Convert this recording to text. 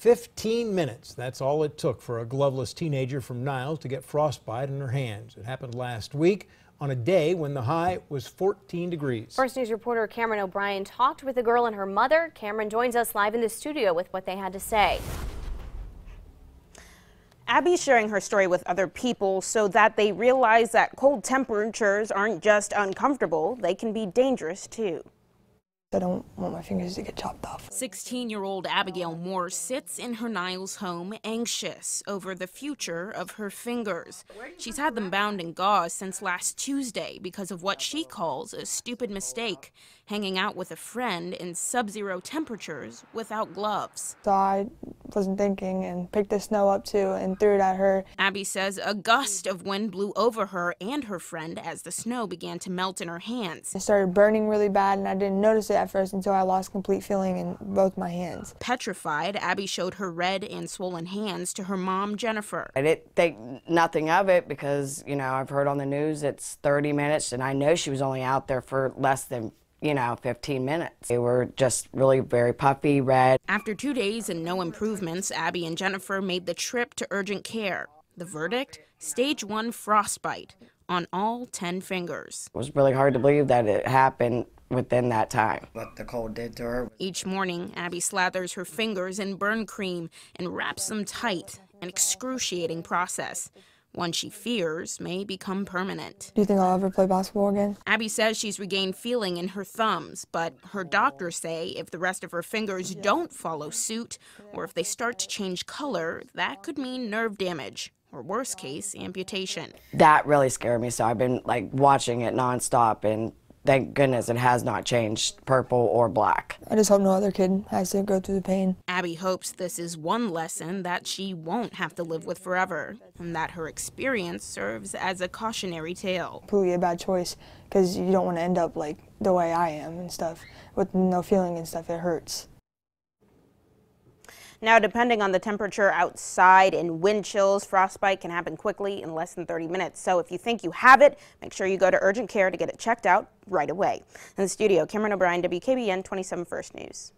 15 minutes. That's all it took for a gloveless teenager from Niles to get frostbite in her hands. It happened last week on a day when the high was 14 degrees. First News reporter Cameron O'Brien talked with the girl and her mother. Cameron joins us live in the studio with what they had to say. Abby's sharing her story with other people so that they realize that cold temperatures aren't just uncomfortable, they can be dangerous too. I don't want my fingers to get chopped off. 16-year-old Abigail Moore sits in her Niles home anxious over the future of her fingers. She's had them bound in gauze since last Tuesday because of what she calls a stupid mistake, hanging out with a friend in sub-zero temperatures without gloves. So I wasn't thinking and picked the snow up too and threw it at her. Abby says a gust of wind blew over her and her friend as the snow began to melt in her hands. It started burning really bad and I didn't notice it at first until I lost complete feeling in both my hands. Petrified, Abby showed her red and swollen hands to her mom, Jennifer. I didn't think nothing of it because, I've heard on the news it's 30 minutes and I know she was only out there for less than 15 minutes. They were just really very puffy, red. After 2 days and no improvements, Abby and Jennifer made the trip to urgent care. The verdict? Stage 1 frostbite on all 10 fingers. It was really hard to believe that it happened within that time. What the cold did to her. Each morning, Abby slathers her fingers in burn cream and wraps them tight, an excruciating process. One she fears may become permanent. Do you think I'll ever play basketball again? Abby says she's regained feeling in her thumbs, but her doctors say if the rest of her fingers don't follow suit, or if they start to change color, that could mean nerve damage, or worst case, amputation. That really scared me, so I've been watching it nonstop, and thank goodness it has not changed purple or black. I just hope no other kid has to go through the pain. Abby hopes this is one lesson that she won't have to live with forever, and that her experience serves as a cautionary tale. Completely a bad choice, because you don't want to end up like the way I am and stuff, with no feeling and stuff. It hurts. Now, depending on the temperature outside and wind chills, frostbite can happen quickly in less than 30 minutes. So if you think you have it, make sure you go to urgent care to get it checked out right away. In the studio, Cameron O'Brien, WKBN 27 First News.